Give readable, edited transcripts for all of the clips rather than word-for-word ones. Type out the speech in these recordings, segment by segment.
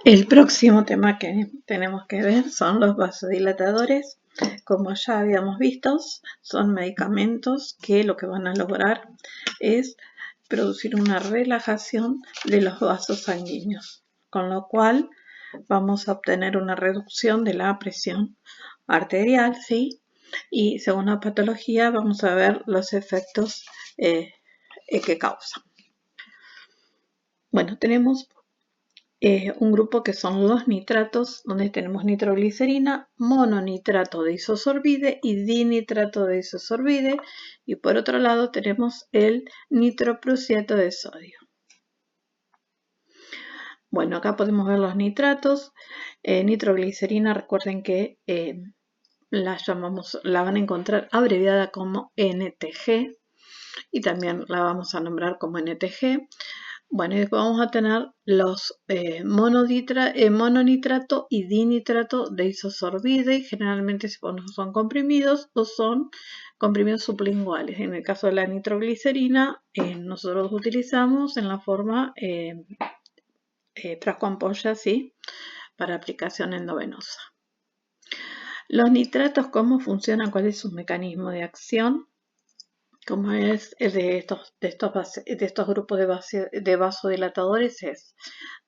El próximo tema que tenemos que ver son los vasodilatadores. Como ya habíamos visto, son medicamentos que lo que van a lograr es producir una relajación de los vasos sanguíneos, con lo cual vamos a obtener una reducción de la presión arterial, ¿sí? Y según la patología vamos a ver los efectos que causan. Bueno, tenemos un grupo que son los nitratos, donde tenemos nitroglicerina, mononitrato de isosorbide y dinitrato de isosorbide, y por otro lado tenemos el nitroprusiato de sodio. Bueno, acá podemos ver los nitratos. Nitroglicerina, recuerden que la van a encontrar abreviada como NTG y también la vamos a nombrar como NTG. Bueno, y después vamos a tener los mononitrato y dinitrato de isosorbide, generalmente son comprimidos o son comprimidos sublinguales. En el caso de la nitroglicerina, nosotros los utilizamos en la forma frasco ampolla, ¿sí? Para aplicación endovenosa. Los nitratos, ¿cómo funcionan? ¿Cuál es su mecanismo de acción? Como es el de estos grupos de vasodilatadores, es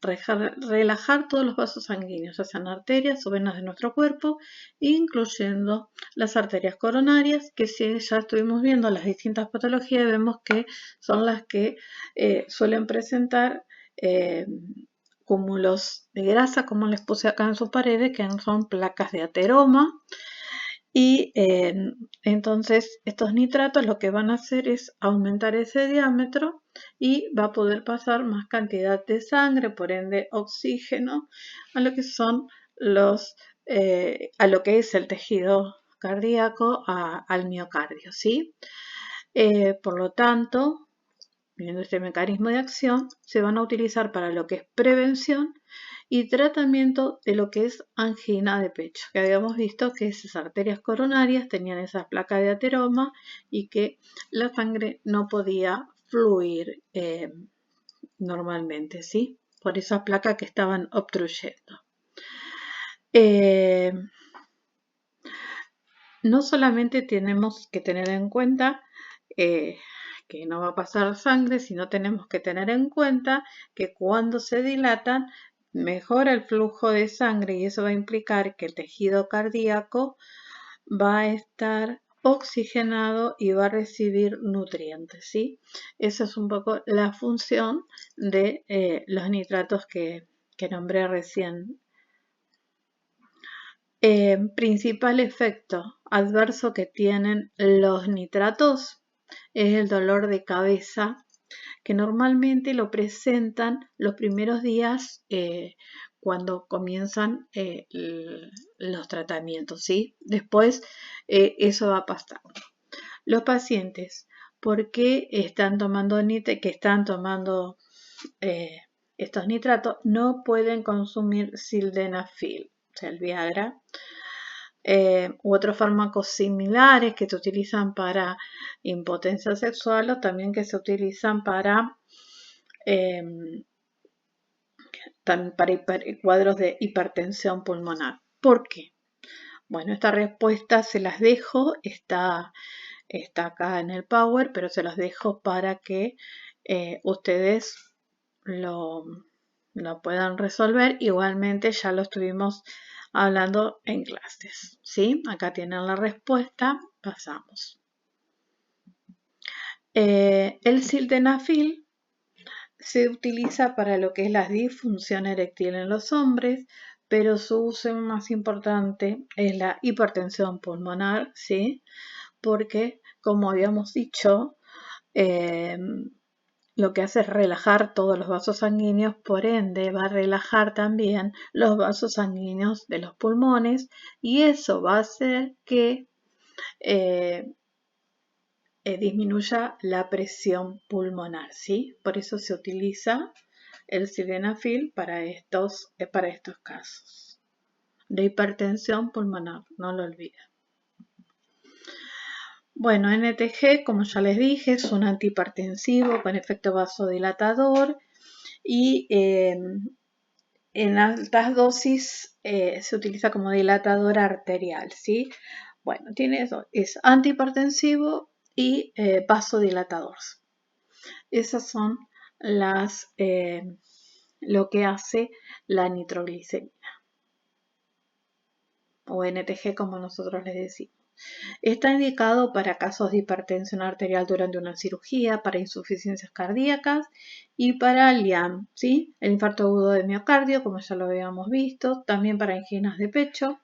relajar todos los vasos sanguíneos, ya sean arterias o venas de nuestro cuerpo, incluyendo las arterias coronarias, que si ya estuvimos viendo las distintas patologías, vemos que son las que suelen presentar cúmulos de grasa, como les puse acá en sus paredes, que son placas de ateroma. Y entonces estos nitratos lo que van a hacer es aumentar ese diámetro y va a poder pasar más cantidad de sangre, por ende oxígeno, a lo que son a lo que es el tejido cardíaco, al miocardio, ¿sí? Por lo tanto, viendo este mecanismo de acción, se van a utilizar para lo que es prevención y tratamiento de lo que es angina de pecho, que habíamos visto que esas arterias coronarias tenían esa placa de ateroma y que la sangre no podía fluir normalmente, ¿sí? Por esa placa que estaban obstruyendo. No solamente tenemos que tener en cuenta que no va a pasar sangre, sino tenemos que tener en cuenta que cuando se dilatan mejora el flujo de sangre y eso va a implicar que el tejido cardíaco va a estar oxigenado y va a recibir nutrientes, ¿sí? Esa es un poco la función de los nitratos que nombré recién. Principal efecto adverso que tienen los nitratos es el dolor de cabeza, que normalmente lo presentan los primeros días cuando comienzan los tratamientos, ¿sí? Después eso va a pasar. Los pacientes, ¿por qué están tomando estos nitratos? No pueden consumir sildenafil, o sea, el Viagra, u otros fármacos similares que se utilizan para impotencia sexual o también que se utilizan para cuadros de hipertensión pulmonar. ¿Por qué? Bueno, esta respuesta se las dejo, está acá en el Power, pero se las dejo para que ustedes lo puedan resolver. Igualmente ya lo estuvimos hablando en clases, ¿sí? Acá tienen la respuesta, pasamos. El sildenafil se utiliza para lo que es la disfunción eréctil en los hombres, pero su uso más importante es la hipertensión pulmonar, ¿sí? Porque, como habíamos dicho, lo que hace es relajar todos los vasos sanguíneos, por ende va a relajar también los vasos sanguíneos de los pulmones y eso va a hacer que disminuya la presión pulmonar, ¿sí? Por eso se utiliza el sildenafil para estos casos de hipertensión pulmonar, no lo olviden. Bueno, NTG, como ya les dije, es un antihipertensivo con efecto vasodilatador y en altas dosis se utiliza como dilatador arterial, ¿sí? Bueno, tiene eso, es antihipertensivo y vasodilatador. Esas son lo que hace la nitroglicerina, o NTG como nosotros les decimos. Está indicado para casos de hipertensión arterial durante una cirugía, para insuficiencias cardíacas y para el IAM, ¿sí? El infarto agudo de miocardio, como ya lo habíamos visto, también para anginas de pecho.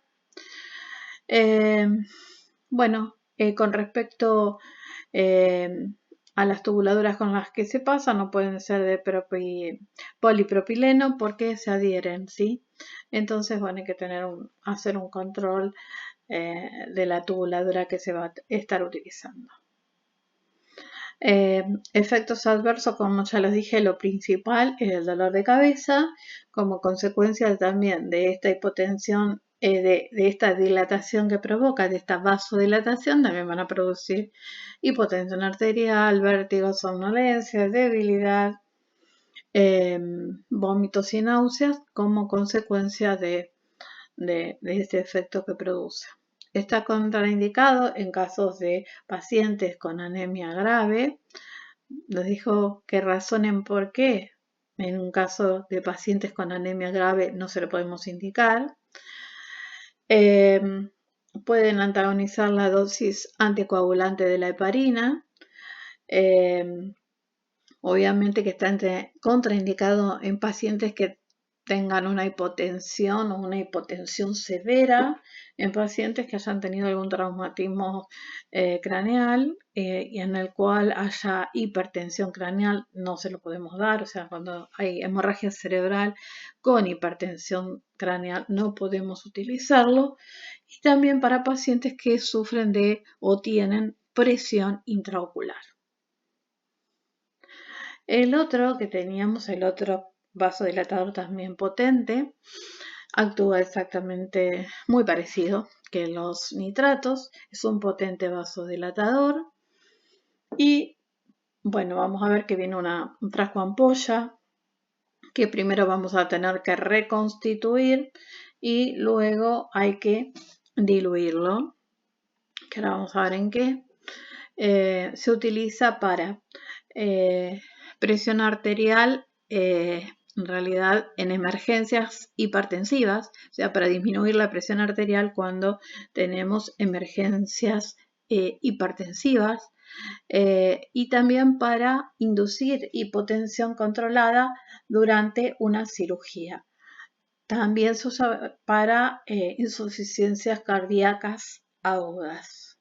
Con respecto a las tubuladuras con las que se pasa, no pueden ser de polipropileno porque se adhieren, ¿sí? Entonces, bueno, hay que hacer un control de la tubuladura que se va a estar utilizando. Efectos adversos, como ya les dije, lo principal es el dolor de cabeza, como consecuencia también de esta hipotensión, de esta dilatación que provoca, de esta vasodilatación, también van a producir hipotensión arterial, vértigo, somnolencia, debilidad, vómitos y náuseas como consecuencia de este efecto que produce. Está contraindicado en casos de pacientes con anemia grave. Les dijo que razonen por qué en un caso de pacientes con anemia grave no se lo podemos indicar. Pueden antagonizar la dosis anticoagulante de la heparina. Obviamente que está contraindicado en pacientes que tengan una hipotensión o una hipotensión severa, en pacientes que hayan tenido algún traumatismo craneal y en el cual haya hipertensión craneal, no se lo podemos dar. O sea, cuando hay hemorragia cerebral con hipertensión craneal no podemos utilizarlo. Y también para pacientes que sufren de o tienen presión intraocular. El otro que teníamos, el otro vasodilatador también potente, actúa exactamente muy parecido que los nitratos, es un potente vasodilatador. Y bueno, vamos a ver que viene un frasco ampolla que primero vamos a tener que reconstituir y luego hay que diluirlo, que ahora vamos a ver en qué. Se utiliza para presión arterial, en realidad en emergencias hipertensivas, o sea, para disminuir la presión arterial cuando tenemos emergencias hipertensivas, y también para inducir hipotensión controlada durante una cirugía. También se usa para insuficiencias cardíacas agudas.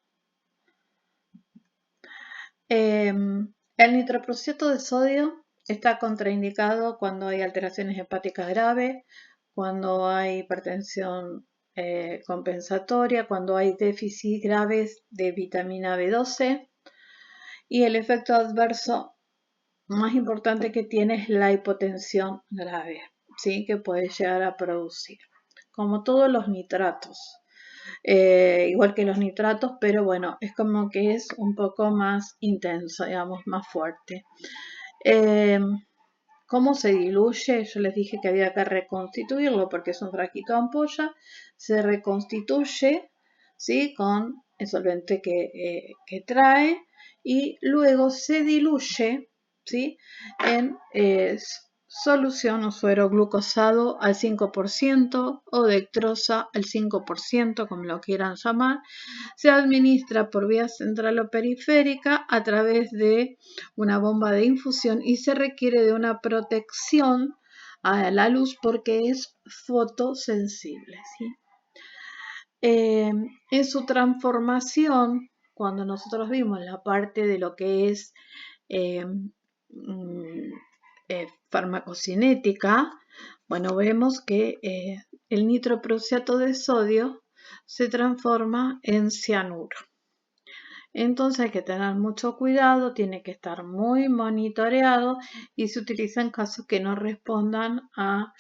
El nitroprusiato de sodio está contraindicado cuando hay alteraciones hepáticas graves, cuando hay hipertensión compensatoria, cuando hay déficit graves de vitamina B12, y el efecto adverso más importante que tiene es la hipotensión grave, ¿sí? Que puede llegar a producir, como todos los nitratos. Igual que los nitratos, pero bueno, es como que es un poco más intenso, digamos, más fuerte. ¿Cómo se diluye? Yo les dije que había que reconstituirlo porque es un frasquito de ampolla. Se reconstituye, ¿sí? Con el solvente que trae y luego se diluye, ¿sí? En solución o suero glucosado al 5% o dextrosa al 5%, como lo quieran llamar. Se administra por vía central o periférica a través de una bomba de infusión y se requiere de una protección a la luz porque es fotosensible, ¿sí? En su transformación, cuando nosotros vimos la parte de lo que es farmacocinética, bueno, vemos que el nitroprusiato de sodio se transforma en cianuro. Entonces hay que tener mucho cuidado, tiene que estar muy monitoreado y se utiliza en casos que no respondan a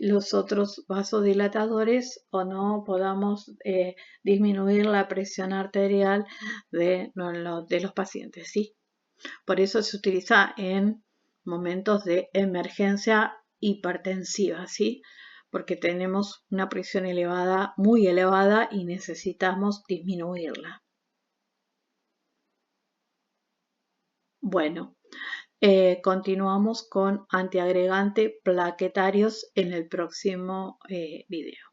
los otros vasodilatadores o no podamos disminuir la presión arterial de los pacientes, ¿sí? Por eso se utiliza en momentos de emergencia hipertensiva, ¿sí? Porque tenemos una presión elevada, muy elevada, y necesitamos disminuirla. Bueno, continuamos con antiagregante plaquetarios en el próximo video.